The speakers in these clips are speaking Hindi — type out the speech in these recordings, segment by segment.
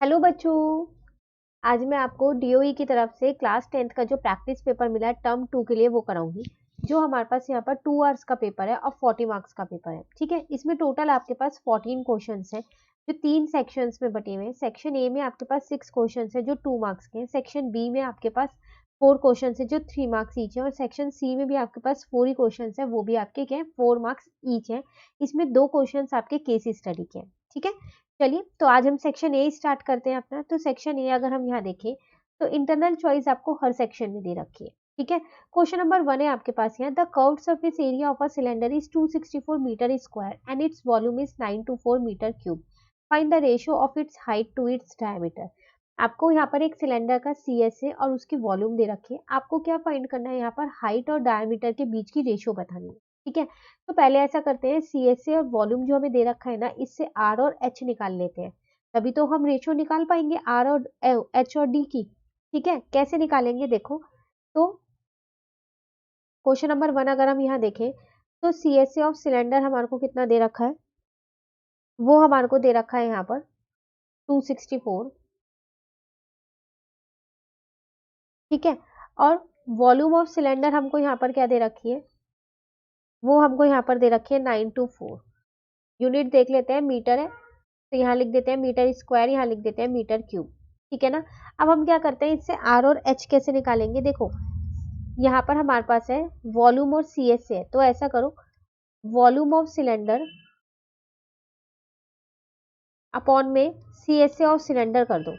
हेलो बच्चों। आज मैं आपको डीओई की तरफ से क्लास 10th का जो प्रैक्टिस पेपर मिला है टर्म 2 के लिए वो कराऊंगी। जो हमारे पास यहाँ पर 2 आवर्स का पेपर है और 40 मार्क्स का पेपर है। ठीक है, इसमें टोटल आपके पास 14 क्वेश्चंस हैं जो 3 सेक्शंस में बटे हुए हैं। सेक्शन ए में आपके पास 6 क्वेश्चंस है जो 2 मार्क्स के हैं। सेक्शन बी में आपके पास 4 क्वेश्चंस है जो 3 मार्क्स ईच है, और सेक्शन सी में भी आपके पास 4 ही क्वेश्चंस है, वो भी आपके क्या है 4 मार्क्स ईच है। इसमें 2 क्वेश्चंस आपके केस स्टडी के हैं। ठीक है, चलिए तो आज हम सेक्शन ए स्टार्ट करते हैं अपना। तो सेक्शन ए अगर हम यहाँ देखें तो इंटरनल चॉइस आपको हर सेक्शन में दे रखी है। ठीक है, क्वेश्चन नंबर 1 है आपके पास यहाँ, the curved surface area of a cylinder is 264 metre square and its volume is 924 metre cube. Find the ratio of its height to its diameter. आपको यहाँ पर एक सिलेंडर का CS है और उसकी वॉल्यूम दे रखी है। आपको क्या फाइंड करना है, यहाँ पर हाइट और डायमीटर के बीच की रेशियो बतानी है। ठीक है, तो पहले ऐसा करते हैं, CSA और वॉल्यूम जो हमें दे रखा है ना, इससे R और H निकाल लेते हैं, तभी तो हम रेशियो निकाल पाएंगे R और H और D की। ठीक है, कैसे निकालेंगे देखो। तो क्वेश्चन नंबर 1 अगर हम यहाँ देखें तो CSA ऑफ सिलेंडर हमारे को कितना दे रखा है, वो हमारे को दे रखा है यहाँ पर 264। ठीक है, और वॉल्यूम ऑफ सिलेंडर हमको यहाँ पर क्या दे रखी है, वो हमको यहाँ पर दे रखी है 924। यूनिट देख लेते हैं, मीटर है तो यहाँ लिख देते हैं मीटर स्क्वायर, यहाँ लिख देते हैं मीटर क्यूब। ठीक है ना। अब हम क्या करते हैं, इससे R और H कैसे निकालेंगे। देखो यहाँ पर हमारे पास है वॉल्यूम और CS है, तो ऐसा करो वॉल्यूम ऑफ सिलेंडर अपॉन में CS ऑफ सिलेंडर कर दो।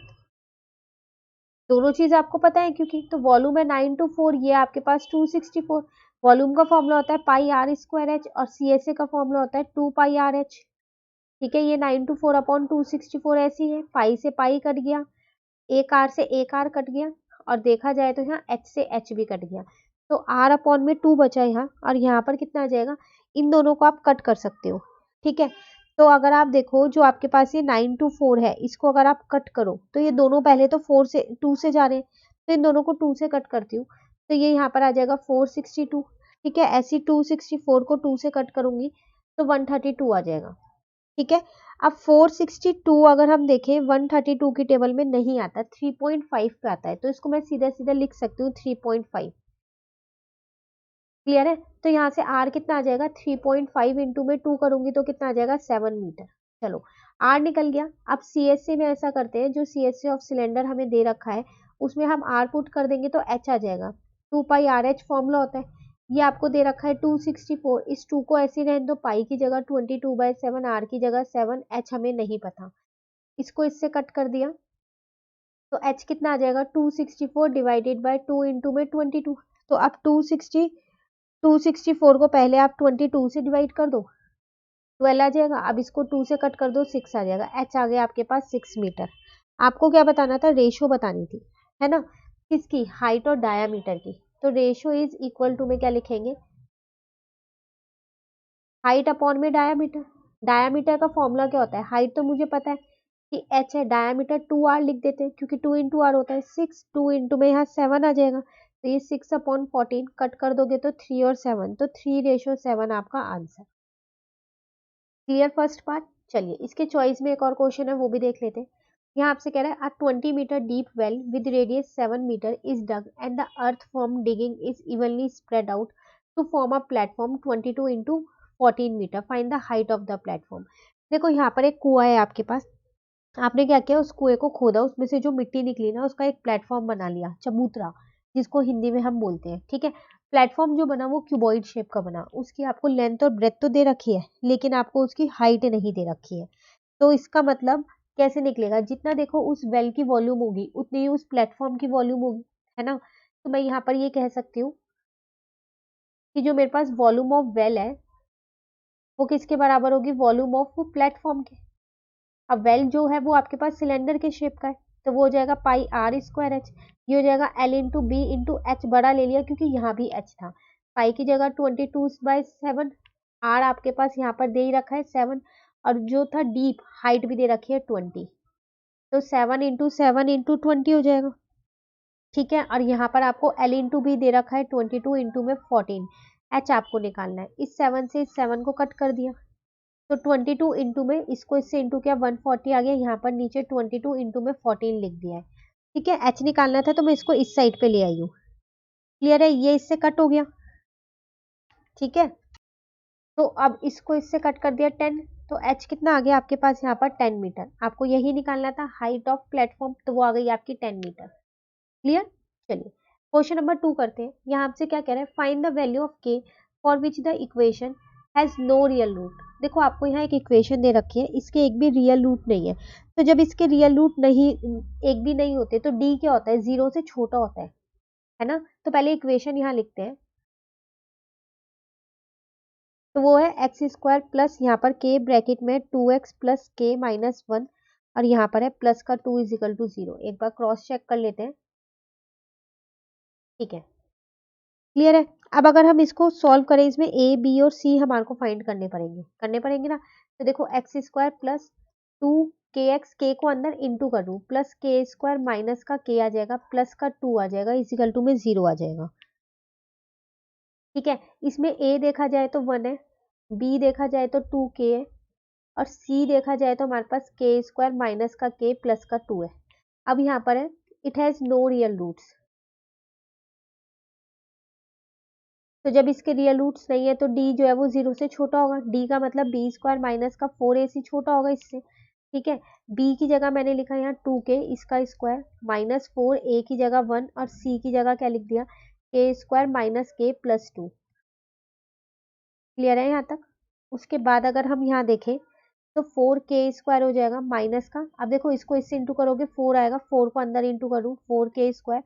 दोनों चीज आपको पता है, क्योंकि तो वॉल्यूम है 924, ये आपके पास 264। वॉल्यूम का फॉर्मूला होता है पाई R स्क्वायर H और CSA का फॉर्मूला होता है 2 पाई R H। ठीक है, ये 924 अपॉन 264 ऐसी है, पाई से पाई कट गया, एक R से एक R कट गया, और देखा जाए तो यहाँ H से H भी कट गया, तो R अपॉन में 2 बचा यहाँ, और यहाँ पर कितना आ जाएगा, इन दोनों को आप कट कर सकते हो। ठीक है, तो अगर आप देखो जो आपके पास ये 924 है, इसको अगर आप कट करो तो ये दोनों पहले तो 4 से 2 से जा रहे हैं, तो इन दोनों को 2 से कट करती हूँ, तो ये यहाँ पर आ जाएगा 462। ठीक है, ऐसी 264 को 2 से कट करूंगी तो 132 आ जाएगा। ठीक है, अब 462 अगर हम देखें 132 की टेबल में नहीं आता, 3.5 पे आता है, तो इसको मैं सीधा सीधा लिख सकती हूँ 3.5। क्लियर है, तो यहाँ से R कितना आ जाएगा, 3.5 इंटू में 2 करूंगी तो कितना आ जाएगा 7 मीटर। चलो R निकल गया। अब CSA में ऐसा करते हैं, जो CSA ऑफ सिलेंडर हमें दे रखा है उसमें हम R पुट कर देंगे तो H आ जाएगा, 2 पाई RH फॉर्मूला होता है। ये आपको दे रखा है 264, इस 2 को ऐसे रहने दो, पाई की जगह 22/7, R की जगह 7, H हमें नहीं पता, इसको इससे कट कर दिया तो H कितना आ जाएगा 264 डिवाइडेड बाय 2 इंटू में 22। तो अब 264 को पहले आप 22 से डिवाइड कर दो, 12 आ जाएगा। अब इसको 2 से कट कर दो, 6 आ जाएगा। H आ गया आपके पास 6 मीटर। आपको क्या बताना था, रेशियो बतानी थी, है ना, किसकी, हाइट और डायामीटर की। तो रेशियो इज इक्वल टू में क्या लिखेंगे, हाइट अपॉन में डायामीटर। डायामीटर का फॉर्मूला क्या होता है, हाइट तो मुझे पता है कि H है, डायामीटर 2R लिख देते हैं क्योंकि 2 इंटू R होता है 6, 2 इंटू में यहाँ 7 आ जाएगा, तो ये 6 अपॉन 14 कट कर दोगे तो 3 और 7, तो 3:7 आपका आंसर। Clear first part. चलिए इसके चॉइस में एक और क्वेश्चन है, वो भी देख लेते हैं। यहाँ आपसे कह रहा है, a 20 metre deep well with radius 7 metre is dug and the earth from digging is evenly spread out to form a platform 22 into 14 metre, find the height of the platform. देखो यहाँ पर एक कुआ है आपके पास, आपने क्या किया, उस कुएं को खोदा, उसमें से जो मिट्टी निकली ना उसका एक प्लेटफॉर्म बना लिया, चबूतरा जिसको हिंदी में हम बोलते हैं। ठीक है, प्लेटफॉर्म जो बना वो क्यूबॉइड शेप का बना, उसकी आपको लेंथ और ब्रेथ तो दे रखी है लेकिन आपको उसकी हाइट नहीं दे रखी है। तो इसका मतलब कैसे निकलेगा, जितना देखो उस वेल की वॉल्यूम होगी उतनी ही उस प्लेटफॉर्म की वॉल्यूम होगी, है ना। तो मैं यहाँ पर ये कह सकती हूँ कि जो मेरे पास वॉल्यूम ऑफ वेल है वो किसके बराबर होगी, वॉल्यूम ऑफ प्लेटफॉर्म के। अब वेल जो है वो आपके पास सिलेंडर के शेप का है, तो वो हो जाएगा पाई R स्क्वायर H। ये हो जाएगा L into B into H, बड़ा ले लिया क्योंकि यहाँ भी H था, पाई की जगह 22/7, R आपके पास यहाँ पर दे ही रखा है 7, और जो था डीप हाइट भी दे रखी है 20, तो 7 इंटू 20 हो जाएगा। ठीक है, और यहाँ पर आपको L इंटू बी दे रखा है 22 इंटू में 14, H आपको निकालना है, इस 7 से इस 7 को कट कर दिया, तो 22 इंटू में इसको इससे इंटू किया 140 आ गया, यहाँ पर नीचे 22 इंटू में 14 लिख दिया है। ठीक है, एच निकालना था तो मैं इसको इस साइड पे ले आई हूँ। क्लियर है, ये इससे कट हो गया। ठीक है, तो अब इसको इससे कट कर दिया 10, तो एच कितना आ गया आपके पास यहाँ पर 10 मीटर। आपको यही निकालना था हाइट ऑफ प्लेटफॉर्म, तो वो आ गई आपकी 10 मीटर। क्लियर। चलिए क्वेश्चन नंबर 2 करते हैं। यहाँ आपसे क्या कह रहा है, find the value of k for which the equation has no real root. देखो आपको यहाँ एक इक्वेशन दे रखी है, इसके एक भी रियल रूट नहीं है, तो जब इसके रियल रूट नहीं, एक भी नहीं होते, तो डी क्या होता है, 0 से छोटा होता है ना। तो पहले इक्वेशन यहाँ लिखते हैं, तो वो है एक्स स्क्वायर प्लस यहाँ पर के ब्रैकेट में 2x प्लस के माइनस 1, और यहाँ पर है प्लस का 2 इज इक्वल टू 0। एक बार क्रॉस चेक कर लेते हैं। ठीक है, क्लियर है। अब अगर हम इसको सॉल्व करें, इसमें ए बी और सी हमारे को फाइंड करने पड़ेंगे ना। तो देखो एक्स स्क्वायर प्लस 2kx, के को अंदर इंटू कर दूं, प्लस के स्क्वायर माइनस का के आ जाएगा, प्लस का 2 आ जाएगा, इज इक्वल टू में 0 आ जाएगा। ठीक है, इसमें ए देखा जाए तो 1 है, बी देखा जाए तो 2k है, और सी देखा जाए तो हमारे पास के स्क्वायर माइनस का के प्लस का 2 है। अब यहाँ पर है it has no real roots, तो जब इसके रियल रूट्स नहीं है तो डी जो है वो 0 से छोटा होगा। डी का मतलब बी स्क्वायर माइनस का 4ac छोटा होगा इससे। ठीक है, बी की जगह मैंने लिखा यहाँ 2k, इसका स्क्वायर माइनस 4, ए की जगह 1, और सी की जगह क्या लिख दिया, के स्क्वायर माइनस के प्लस 2। क्लियर है यहाँ तक। उसके बाद अगर हम यहाँ देखें तो 4k स्क्वायर हो जाएगा माइनस का, अब देखो इसको इससे इंटू करोगे 4 आएगा, 4 को अंदर इंटू करूँ, 4k square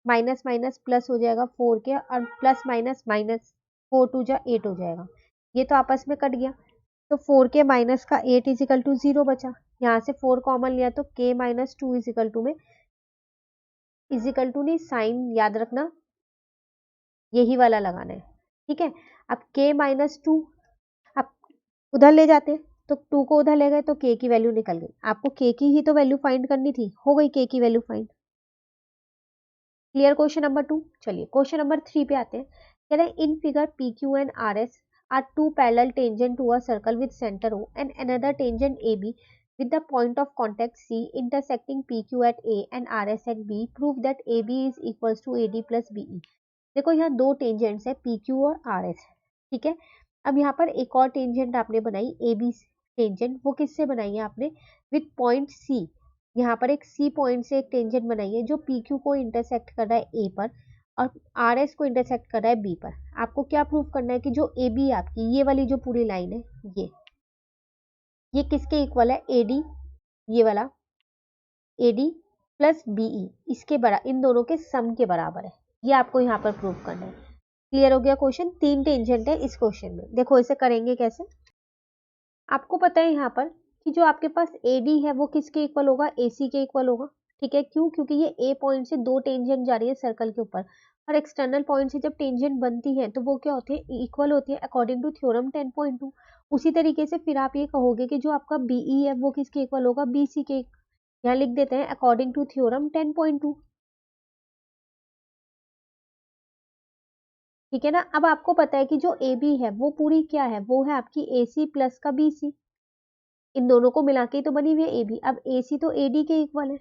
minus minus plus हो जाएगा 4k, और प्लस माइनस माइनस 4 टू जा 8 हो जाएगा, ये तो आपस में कट गया। तो 4k माइनस का 8 इज इक्वल टू 0 बचा, यहाँ से 4 कॉमन लिया तो k minus 2 is equal to में, इज इक्वल टू नहीं, साइन याद रखना यही वाला लगाना है। ठीक है, अब k माइनस 2 अब उधर ले जाते हैं, तो 2 को उधर ले गए तो k की वैल्यू निकल गई। आपको k की ही तो वैल्यू फाइंड करनी थी, हो गई k की value find. Clear question number 2। चलिए क्वेश्चन नंबर 3 पे आते हैं। कह रहे हैं in figure P Q and R S are two parallel tangents to a circle with centre O and another tangent A B with the point of contact C intersecting PQ at A and RS at B, prove that AB is equals to AD plus BE। देखो यहाँ दो टेंजेंट्स है PQ और RS। ठीक है, अब यहाँ पर एक और टेंजेंट आपने बनाई AB टेंजेंट, वो किससे बनाई है आपने, विथ पॉइंट C। यहाँ पर एक C पॉइंट से एक टेंजेंट बनाई है जो PQ को इंटरसेक्ट कर रहा है A पर, और RS को इंटरसेक्ट कर रहा है B पर। आपको क्या प्रूव करना है कि जो AB आपकी ये वाली जो पूरी लाइन है, ये किसके इक्वल है, AD, ये वाला AD प्लस BE, इसके बराबर, इन दोनों के सम के बराबर है। ये आपको यहाँ पर प्रूव करना है। क्लियर हो गया क्वेश्चन। 3 टेंजेंट है इस क्वेश्चन में। देखो इसे करेंगे कैसे, आपको पता है यहाँ पर कि जो आपके पास AD है वो किसके इक्वल होगा, AC के इक्वल होगा। ठीक है, क्यों, क्योंकि ये A पॉइंट से दो टेंजेंट जा रही है सर्कल के ऊपर, और एक्सटर्नल पॉइंट से जब टेंजेंट बनती है तो वो क्या होती है, इक्वल होती है अकॉर्डिंग टू थ्योरम 10.2। उसी तरीके से फिर आप ये कहोगे कि जो आपका BE है वो किसके इक्वल होगा, BC के। यहाँ लिख देते हैं अकॉर्डिंग टू थ्योरम 10.2। ठीक है ना। अब आपको पता है कि जो AB है वो पूरी क्या है, वो है आपकी AC प्लस का BC, इन दोनों को मिला के तो बनी हुई है AB। अब AC तो AD के इक्वल है,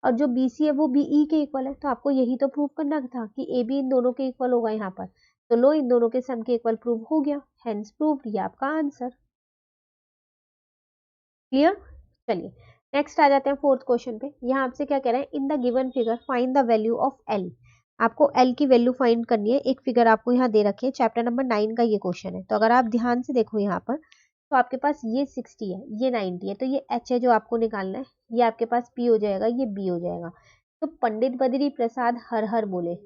और जो BC है वो BE के इक्वल है, तो आपको यही तो प्रूव करना था कि AB इन दोनों के इक्वल होगा यहाँ पर। तो लो, इन दोनों के सम के इक्वल प्रूव हो गया, हेंस प्रूव, ये आपका आंसर। क्लियर। चलिए नेक्स्ट आ जाते हैं फोर्थ क्वेश्चन पे। यहाँ आपसे क्या कह रहे हैं, in the given figure find the value of L। आपको L की वैल्यू फाइंड करनी है। एक फिगर आपको यहाँ दे रखी है, चैप्टर नंबर 9 का ये क्वेश्चन है। तो अगर आप ध्यान से देखो यहाँ पर, तो आपके पास ये 60 है, ये 90 है, तो ये H है जो आपको निकालना है, ये आपके पास P हो जाएगा, ये B हो जाएगा। तो पंडित बद्री प्रसाद हर हर बोले,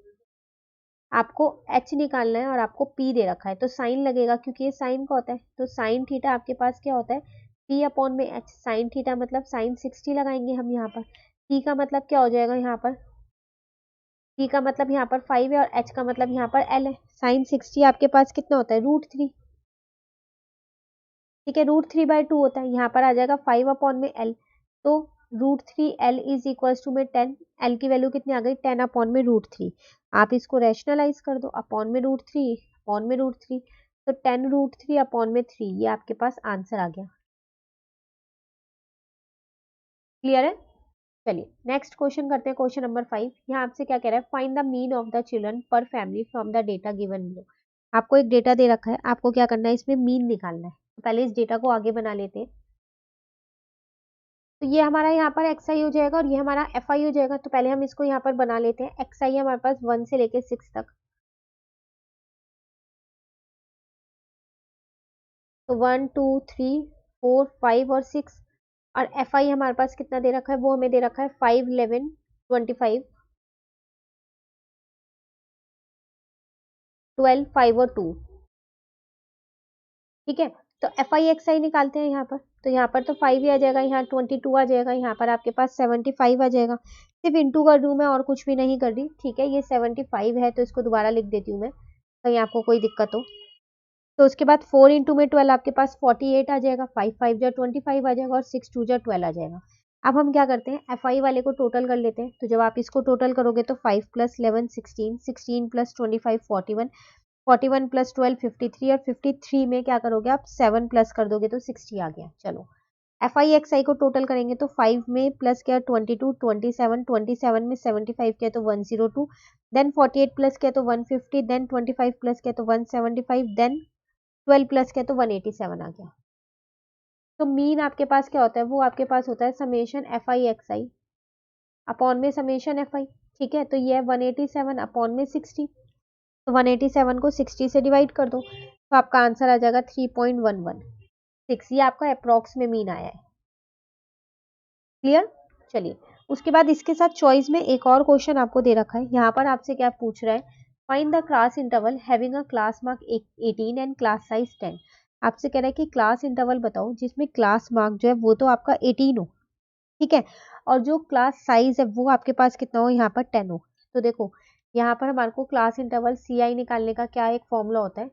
आपको H निकालना है और आपको P दे रखा है, तो साइन लगेगा क्योंकि ये साइन का होता है। तो साइन थीटा आपके पास क्या होता है, P अपॉन में H। साइन थीटा मतलब साइन 60 लगाएंगे हम यहाँ पर। P का मतलब क्या हो जाएगा यहाँ पर, P का मतलब यहाँ पर 5 है, और H का मतलब यहाँ पर L है। साइन 60 आपके पास कितना होता है, √3। ठीक है, √3/2 होता है, यहाँ पर आ जाएगा 5 अपॉन में L, तो √3L इज इक्वल टू में 10। L की वैल्यू कितनी आ गई, 10 अपॉन में √3। आप इसको रैशनलाइज कर दो, अपॉन में √3 अपॉन में √3, तो 10 √3 अपॉन में 3, ये आपके पास आंसर आ गया। क्लियर है? चलिए नेक्स्ट क्वेश्चन करते हैं, क्वेश्चन नंबर 5। यहाँ आपसे क्या कह रहा है, find the mean of the children per family from the data given below. आपको एक डेटा दे रखा है, आपको क्या करना है, इसमें मीन निकालना है। तो पहले इस डेटा को आगे बना लेते हैं। तो ये हमारा यहाँ पर एक्स आई हो जाएगा और ये हमारा एफ आई हो जाएगा। तो पहले हम इसको यहाँ पर बना लेते हैं। एक्स आई हमारे पास 1 से लेके 6 तक, तो 1 2 3 4 5 और 6। और एफ आई हमारे पास कितना दे रखा है, वो हमें दे रखा है 5 11 25 12 5 और 2। ठीक है, तो एफ आई एक्स आई निकालते हैं यहाँ पर। तो यहाँ पर तो 5 ही आ जाएगा, यहाँ 22 आ जाएगा, यहाँ पर आपके पास 75 आ जाएगा। सिर्फ इंटू कर दूँ मैं, और कुछ भी नहीं कर रही। ठीक है, ये 75 है तो इसको दोबारा लिख देती हूँ मैं, कहीं आपको कोई दिक्कत हो। तो उसके बाद 4 इंटू में 12 आपके पास 48 आ जाएगा, 5 5 जा 25 आ जाएगा और 6 2 जा 12 आ जाएगा। अब हम क्या करते हैं, एफ आई वाले को टोटल कर लेते हैं। तो जब आप इसको टोटल करोगे तो 5 प्लस 11 16, 16 प्लस 25 41, 41 प्लस 12 53, और 53 में क्या करोगे आप, 7 प्लस कर दोगे तो 60 आ गया। चलो एफ आई एक्स आई को टोटल करेंगे तो 5 में प्लस किया 22, 27, 27 में 75 किया तो 102, देन 48 प्लस किया तो 150, देन 25 प्लस किया तो 175, देन 12 प्लस किया तो 187 आ गया। तो मीन आपके पास क्या होता है, वो आपके पास होता है summation F I x I upon में समेशन एफ आई। ठीक है, तो ये है 187 अपॉन में 60। तो 187 को 60 से डिवाइड कर दो तो आपका आंसर आ जाएगा 3.116। ये आपका अप्रॉक्स में मीन आया है। क्लियर? चलिए उसके बाद इसके साथ चॉइस में एक और क्वेश्चन आपको दे रखा है। यहाँ पर आपसे क्या पूछ रहा है, find the class interval having a class mark 18 and class size 10। आपसे कह रहा है कि क्लास इंटरवल बताओ जिसमें क्लास मार्क जो है वो तो आपका 18 हो, ठीक है, और जो क्लास साइज है वो आपके पास कितना हो, यहाँ पर 10 हो। तो देखो यहाँ पर हमारे को क्लास इंटरवल सी आई निकालने का क्या एक फॉर्मूला होता है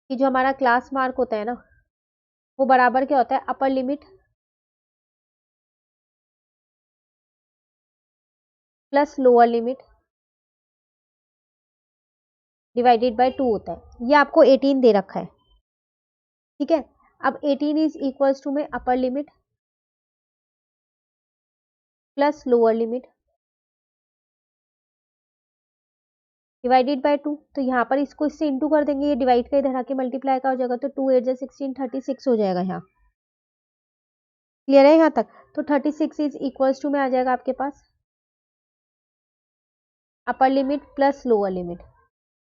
कि जो हमारा क्लास मार्क होता है ना, वो बराबर क्या होता है, अपर limit plus lower limit divided by 2 होता है। ये आपको 18 दे रखा है। ठीक है, अब 18 इज इक्वल्स टू में अपर limit plus lower limit divided by 2। तो यहाँ पर इसको इससे इंटू कर देंगे, ये डिवाइड का इधर आके मल्टीप्लाई का हो जाएगा, तो 2 8 16 36 हो जाएगा यहाँ। क्लियर है यहाँ तक? तो 36 इज इक्वल्स टू में आ जाएगा आपके पास upper limit plus lower limit.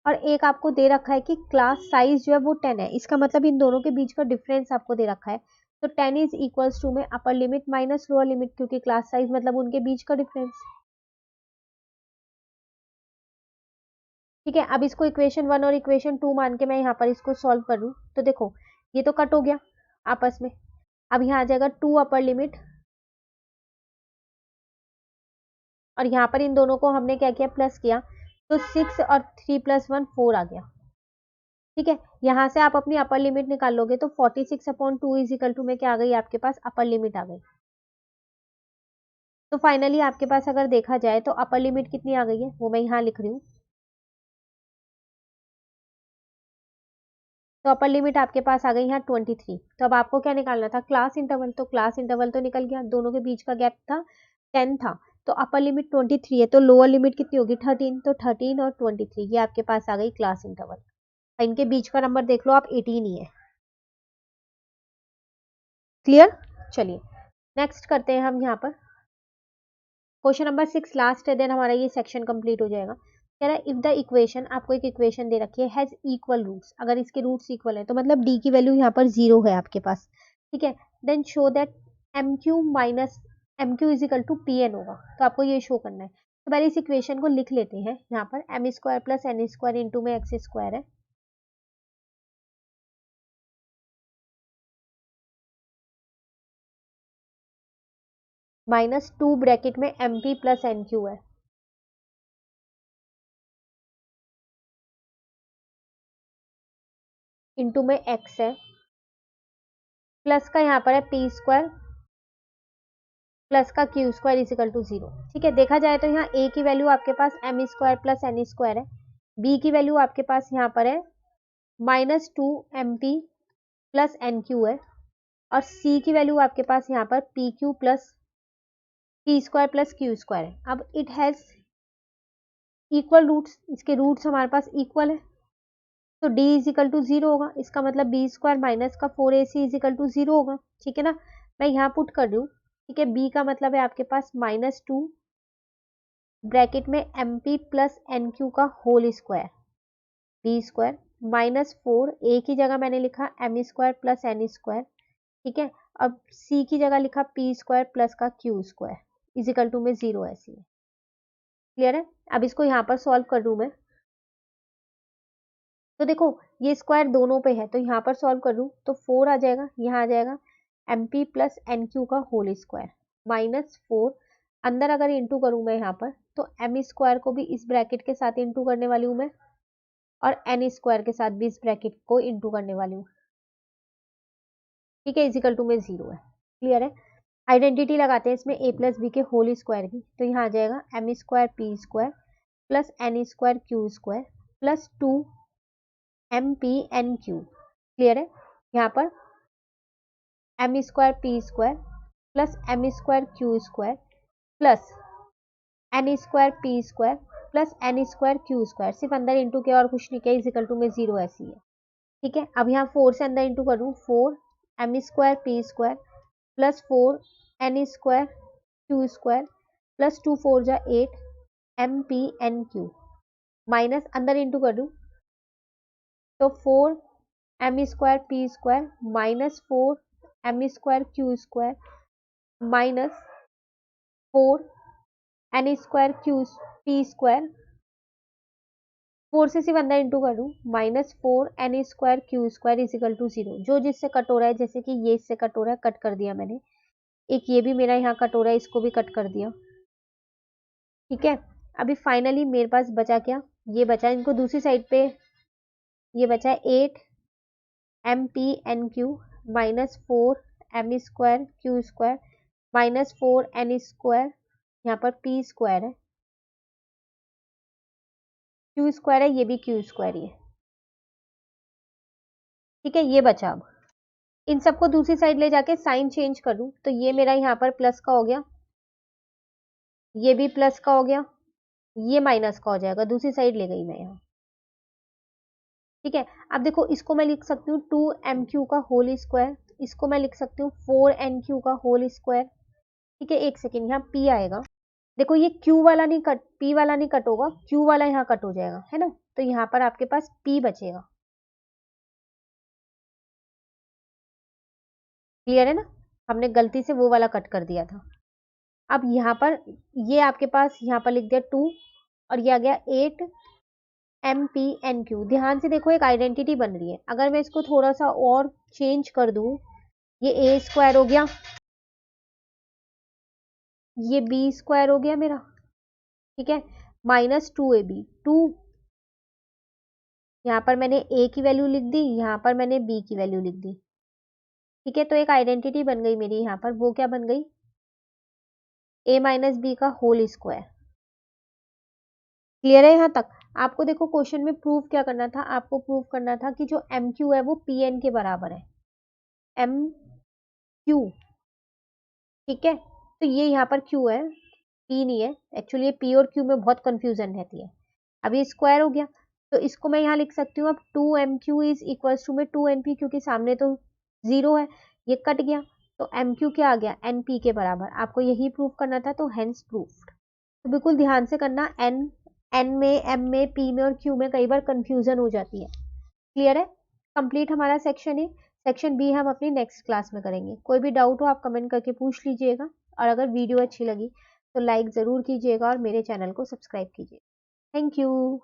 और एक आपको दे रखा है कि क्लास साइज जो है वो 10 है, इसका मतलब इन दोनों के बीच का डिफरेंस आपको दे रखा है। तो 10 इज इक्वल्स टू में upper limit minus lower limit, क्योंकि क्लास साइज मतलब उनके बीच का डिफरेंस। ठीक है, अब इसको इक्वेशन 1 और इक्वेशन 2 मान के मैं यहाँ पर इसको सॉल्व करूँ तो देखो ये तो कट हो गया आपस में। अब यहाँ आ जाएगा 2 अपर लिमिट, और यहाँ पर इन दोनों को हमने क्या किया, प्लस किया, तो 6 और 3 प्लस 1 4 आ गया। ठीक है, यहाँ से आप अपनी अपर लिमिट निकाल लोगे तो 46 अपॉन 2 इज इक्वल टू में क्या आ गई आपके पास, अपर लिमिट आ गई। तो फाइनली आपके पास अगर देखा जाए तो अपर लिमिट कितनी आ गई है, वो मैं यहाँ लिख रही हूँ। तो अपर लिमिट आपके पास आ गई यहाँ 23। तो अब आपको क्या निकालना था, क्लास इंटरवल। तो क्लास इंटरवल तो निकल गया, दोनों के बीच का गैप था 10 था। तो अपर लिमिट 23 है, तो लोअर लिमिट कितनी होगी 13। तो 13 और 23 ये आपके पास आ गई क्लास इंटरवल। इनके बीच का नंबर देख लो आप, 18 ही है। क्लियर? चलिए नेक्स्ट करते हैं हम यहाँ पर क्वेश्चन नंबर 6 लास्ट है, देन हमारा ये सेक्शन कंप्लीट हो जाएगा। कह रहा है इफ द इक्वेशन, आपको एक इक्वेशन दे रखी है, हैज इक्वल रूट्स, अगर इसके रूट्स इक्वल है तो मतलब डी की वैल्यू यहाँ पर 0 है आपके पास। ठीक है, then show that M Q minus M Q is equal to P N होगा। तो आपको ये शो करना है। तो पहले इस इक्वेशन को लिख लेते हैं। यहाँ पर M square plus N square into में एक्स स्क्वायर है, माइनस 2 ब्रैकेट में M P plus N Q है, इंटू में एक्स है, प्लस का यहाँ पर है पी स्क्वायर प्लस का Q square is equal to 0। ठीक है, देखा जाए तो यहाँ ए की वैल्यू आपके पास m square plus N square है, बी की वैल्यू आपके पास यहाँ पर है minus 2 m P plus N Q है, और c की वैल्यू आपके पास यहाँ पर p q plus p square plus q square है। अब इट हैज इक्वल रूट्स, इसके रूट्स हमारे पास इक्वल है, तो d इज इक्वल टू 0 होगा। इसका मतलब बी स्क्वायर माइनस का 4ac इज इक्वल टू 0 होगा। ठीक है ना, मैं यहाँ पुट कर रही हूँ। ठीक है, b का मतलब है आपके पास -2 ब्रैकेट में mp प्लस nq का whole square B square -4 a की जगह मैंने लिखा m square plus n square. ठीक है, अब c की जगह लिखा p स्क्वायर प्लस का q square is equal to में 0 ऐसी है। क्लियर है, अब इसको यहाँ पर सॉल्व कर दूं मैं, तो देखो ये स्क्वायर दोनों पे है, तो यहाँ पर सॉल्व कर दूं तो 4 आ जाएगा, यहाँ आ जाएगा mp प्लस nq का होल स्क्वायर -4, अंदर अगर इंटू करूं मैं यहाँ पर तो m स्क्वायर को भी इस ब्रैकेट के साथ इंटू करने वाली हूँ मैं, और n स्क्वायर के साथ भी इस ब्रैकेट को इंटू करने वाली हूँ। ठीक है, इजिकल टू में 0 है। क्लियर है, आइडेंटिटी लगाते हैं इसमें a प्लस बी के होल स्क्वायर की, तो यहाँ आ जाएगा m square P square plus n square Q square plus 2 mp nq। Clear है, यहाँ पर m square P square plus m square Q square plus n square P square plus n square Q square, सिर्फ अंदर इंटू किया और कुछ नहीं किया, इजिकल टू में 0 ऐसी है। ठीक है, अब यहाँ 4 से अंदर इंटू करूँ, 4 m square P square plus 4 n square Q square plus 2 4 जा 8 M P N Q, minus अंदर इंटू कर दूँ तो 4 m square P square minus 4 m square Q square minus 4 n square Q P square, 4 से सिर्फ अंदर इंटू करूँ -4 n square Q square is equal to 0। जो जिससे कट हो रहा है, जैसे कि ये इससे कट हो रहा है, कट कर दिया मैंने, एक ये भी मेरा यहाँ कट हो रहा है, इसको भी कट कर दिया। ठीक है, अभी फाइनली मेरे पास बचा क्या, ये बचा, इनको दूसरी साइड पे ये बचा 8 M P N Q -4 m square Q square -4 n square, यहाँ पर p स्क्वायर है, क्यू स्क्वायर है, ये भी क्यू स्क्वायर ही है। ठीक है, ये बचा। अब इन सबको दूसरी साइड ले जाके साइन चेंज कर दूं, तो ये मेरा यहाँ पर प्लस का हो गया, ये भी प्लस का हो गया, ये माइनस का हो जाएगा, दूसरी साइड ले गई मैं यहाँ। ठीक है, अब देखो इसको मैं लिख सकती हूँ 2mq का होल स्क्वायर, इसको मैं लिख सकती हूँ 4nq का होल स्क्वायर। ठीक है, एक सेकेंड, यहाँ p आएगा, देखो ये q वाला नहीं कट, p वाला नहीं कट होगा, q वाला यहाँ कट हो जाएगा, है ना, तो यहाँ पर आपके पास p बचेगा। क्लियर है ना, हमने गलती से वो वाला कट कर दिया था। अब यहाँ पर ये आपके पास यहाँ पर लिख दिया 2 और ये आ गया 8 एम पी एन क्यू। ध्यान से देखो, एक आइडेंटिटी बन रही है, अगर मैं इसको थोड़ा सा और चेंज कर दूं, ये ए स्क्वायर हो गया, ये बी स्क्वायर हो गया मेरा। ठीक है, -2ab, 2 यहाँ पर मैंने a की वैल्यू लिख दी, यहाँ पर मैंने b की वैल्यू लिख दी। ठीक है, तो एक आइडेंटिटी बन गई मेरी यहाँ पर, वो क्या बन गई, a माइनस बी का होल स्क्वायर। क्लियर है यहाँ तक। आपको देखो क्वेश्चन में प्रूव क्या करना था, आपको प्रूव करना था कि जो एम क्यू है वो पी एन के बराबर है, एम क्यू। ठीक है, तो ये यहाँ पर क्यू है, पी नहीं है, एक्चुअली पी और क्यू में बहुत कंफ्यूजन रहती है। अब ये स्क्वायर हो गया, तो इसको मैं यहाँ लिख सकती हूँ अब 2mq इज इक्वल टू में 2np, क्योंकि सामने तो 0 है, ये कट गया, तो mq क्या आ गया, np के बराबर। आपको यही प्रूव करना था, तो हेंस प्रूव्ड। तो बिल्कुल ध्यान से करना, n में, m में, p में और q में कई बार कंफ्यूजन हो जाती है। क्लियर है, कंप्लीट हमारा सेक्शन ए। सेक्शन बी हम अपनी नेक्स्ट क्लास में करेंगे। कोई भी डाउट हो आप कमेंट करके पूछ लीजिएगा, और अगर वीडियो अच्छी लगी तो लाइक ज़रूर कीजिएगा और मेरे चैनल को सब्सक्राइब कीजिए। Thank you.